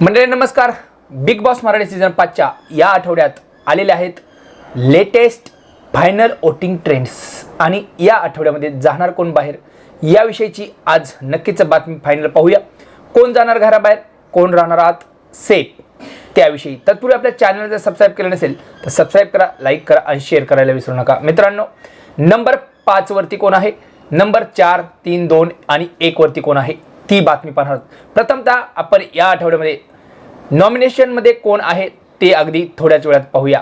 मंडळी नमस्कार. Big boss Marathi season 5च्या या आठवड्यात आलेले आहेत लेटेस्ट फायनल वोटिंग ट्रेंड्स आणि या आठवड्यामध्ये जाणार कोण बाहेर याविषयीची आज नक्कीच बातमी फायनल पाहूया. कोण जाणार घराबाहेर, कोण राहणार आत सेफ त्याविषयी. तत्पूर्वी आपल्या चॅनलला जर सबस्क्राईब केलं नसेल तर सबस्क्राईब करा, लाईक करा आणि शेअर करायला विसरू नका. मित्रांनो, नंबर 5 वरती कोण आहे, नंबर 4, 3, 2 आणि 1 वरती कोण आहे ती बातमी पाहणार. प्रथमतः आपण या आठवड्यामध्ये नॉमिनेशनमध्ये कोण आहे ते अगदी थोड्याच वेळात पाहूया.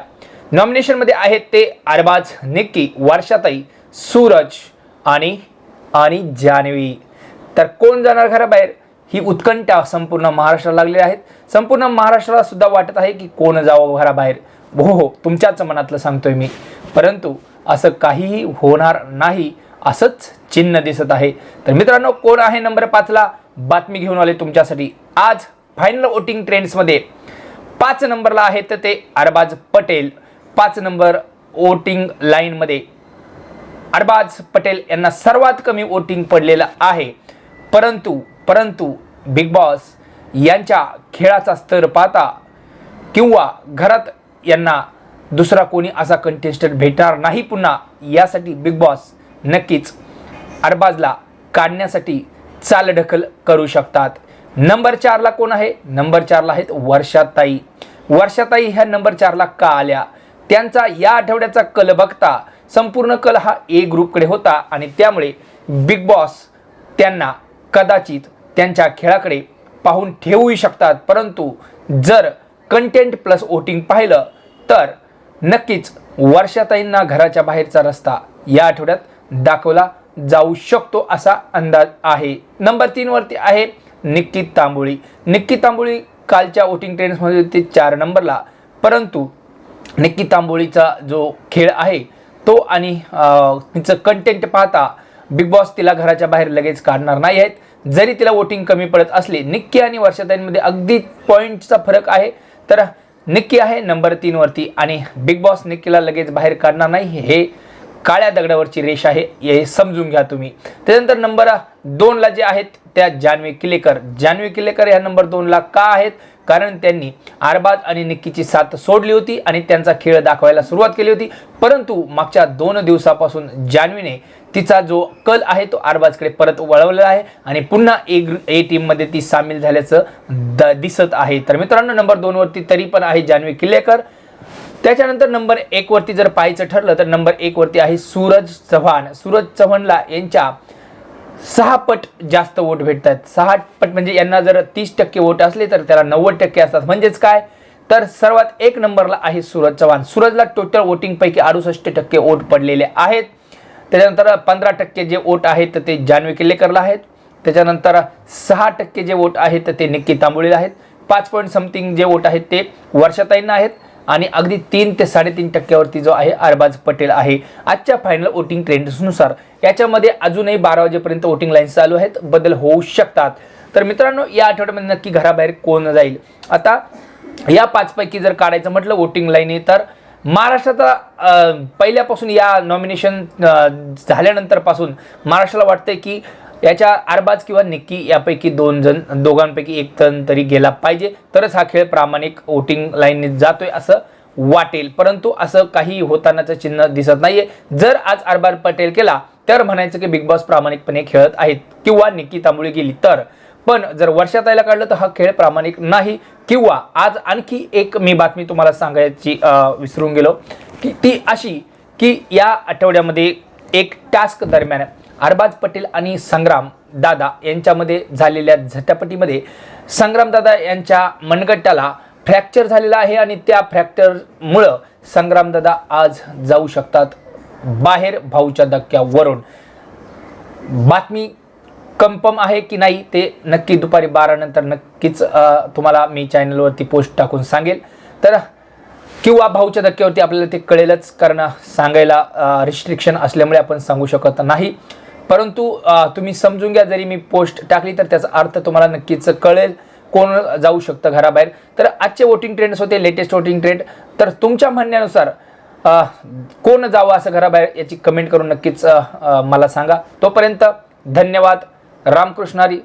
नॉमिनेशनमध्ये आहेत ते अरबाज, निक्की, वर्षाताई, सूरज आणि जान्हवी. तर कोण जाणार घराबाहेर ही उत्कंठा संपूर्ण महाराष्ट्राला लागलेली आहे. संपूर्ण महाराष्ट्राला सुद्धा वाटत आहे की कोण जावं घराबाहेर. हो, तुमच्याच मनातलं सांगतोय मी, परंतु असं काहीही होणार नाही असंच चिन्ह दिसत आहे. तर मित्रांनो, कोण आहे नंबर 5ला बातमी घेऊन आले तुमच्यासाठी. आज फायनल वोटिंग ट्रेंड्समध्ये 5 नंबरला आहेत ते अरबाज पटेल. 5 नंबर वोटिंग लाईनमध्ये अरबाज पटेल यांना सर्वात कमी वोटिंग पडलेलं आहे. परंतु बिग बॉस यांच्या खेळाचा स्तर पाहता किंवा घरात यांना दुसरा कोणी असा कंटेस्टंट भेटणार नाही पुन्हा, यासाठी बिग बॉस नक्कीच अरबाजला काढण्यासाठी चालढकल करू शकतात. नंबर 4ला कोण आहे, नंबर 4ला आहेत वर्षाताई. वर्षाताई ह्या नंबर 4ला का आल्या, त्यांचा या आठवड्याचा कल बघता संपूर्ण कल हा ए ग्रुपकडे होता आणि त्यामुळे बिग बॉस त्यांना कदाचित त्यांच्या खेळाकडे पाहून ठेवूही शकतात. परंतु जर कंटेंट प्लस वोटिंग पाहिलं तर नक्कीच वर्षाताईंना घराच्या बाहेरचा रस्ता या आठवड्यात दाखवला जाऊ शकतो असा अंदाज आहे. नंबर 3 वरती आहे निक्की तांबोळी. निक्की तांबोळी कालच्या वोटिंग ट्रेंड्समध्ये होती 4 नंबरला, परंतु निक्की तांबोळीचा जो खेळ आहे तो आणि तिचं कंटेंट पाहता बिग बॉस तिला घराच्या बाहेर लगेच काढणार नाही आहेत. जरी तिला वोटिंग कमी पडत असले, निक्की आणि वर्षाताईंमध्ये अगदी पॉईंटचा फरक आहे, तर निक्की आहे नंबर 3 वरती आणि बिग बॉस निक्कीला लगेच बाहेर काढणार नाही. हे काळ्या दगडावरची रेष आहे, हे समजून घ्या तुम्ही. त्यानंतर नंबर 2ला जे आहेत त्या जान्हवी किल्लेकर. जान्हवी किल्लेकर ह्या नंबर 2ला का आहेत, कारण त्यांनी अरबाज आणि निक्कीची साथ सोडली होती आणि त्यांचा खेळ दाखवायला सुरुवात केली होती. परंतु मागच्या 2 दिवसापासून जान्हवीने तिचा जो कल आहे तो अरबाजकडे परत वळवलेला आहे आणि पुन्हा ए टीममध्ये ती सामील झाल्याचं दिसत आहे. तर मित्रांनो, नंबर 2 वरती तरी पण आहे जान्हवी किल्लेकर. त्याच्यानंतर नंबर 1 वरती जर पाहायचं ठरलं तर नंबर 1 वरती आहे सूरज चव्हाण. सूरज चव्हाणला यांच्या 6 पट जास्त वोट भेटतात. 6 पट म्हणजे यांना जर 30% वोट असले तर त्याला 90% असतात. म्हणजेच काय, तर सर्वात 1 नंबरला आहे सूरज चव्हाण. सूरजला टोटल वोटिंग पैकी 68% वोट पडलेले आहेत. त्याच्यानंतर 15% जे वोट आहेत ते जान्हवी किल्लेकरला आहेत. त्याच्यानंतर 6% जे वोट आहेत ते निक्की तांबोळीला आहेत. 5 पॉईंट समथिंग जे वोट आहेत ते वर्षाताईंना आहेत आणि अगदी 3 ते 3.5% वरती जो आहे अरबाज पटेल आहे. आजच्या फायनल वोटिंग ट्रेंड्सनुसार याच्यामध्ये अजूनही 12 वाजेपर्यंत वोटिंग लाईन्स चालू आहेत, बदल होऊ शकतात. तर मित्रांनो, या आठवड्यामध्ये नक्की घराबाहेर कोण जाईल. आता या 5 पैकी जर काढायचं म्हटलं वोटिंग लाईन, तर महाराष्ट्राचा पहिल्यापासून या नॉमिनेशन झाल्यानंतर पासून महाराष्ट्राला वाटतंय की याच्या अरबाज किंवा निक्की यापैकी दोघांपैकी एक जण तरी गेला पाहिजे, तरच हा खेळ प्रामाणिक वोटिंग लाईनने जातोय असं वाटेल. परंतु असं काही होतानाचं चिन्ह दिसत नाहीये. जर आज अरबाज पटेल केला तर म्हणायचं की बिग बॉस प्रामाणिकपणे खेळत आहेत किंवा निक्की तांबोळी गेली तर. पण जर वर्षाताईला काढलं तर हा खेळ प्रामाणिक नाही. किंवा आज आणखी एक मी बातमी तुम्हाला सांगायची विसरून गेलो की ती अशी की या आठवड्यामध्ये एक टास्क दरम्यान अरबाज पटेल आणि संग्राम दादा यांच्यामध्ये झालेल्या झटापटीमध्ये संग्राम दादा यांच्या मनगटाला फ्रॅक्चर झालेला आहे आणि त्या फ्रॅक्चरमुळं संग्राम दादा आज जाऊ शकतात बाहेर भाऊच्या धक्क्यावरून. बातमी कन्फर्म आहे की नाही ते नक्की दुपारी 12 नंतर नक्कीच तुम्हाला मी चॅनलवरती पोस्ट टाकून सांगेल. तर किंवा भाऊच्या धक्क्यावरती आपल्याला ते कळेलच, कारण सांगायला रिस्ट्रिक्शन असल्यामुळे आपण सांगू शकत नाही. परंतु तुम्ही समजून घ्या, जरी मी पोस्ट टाकली तर त्याचा अर्थ तुम्हाला नक्कीच कळेल कोण जाऊ शकतं घराबाहेर. तर आजचे वोटिंग ट्रेंड्स होते, लेटेस्ट वोटिंग ट्रेंड. तर तुमच्या म्हणण्यानुसार कोण जावं असं घराबाहेर याची कमेंट करून नक्कीच मला सांगा. तोपर्यंत धन्यवाद. रामकृष्ण हरी.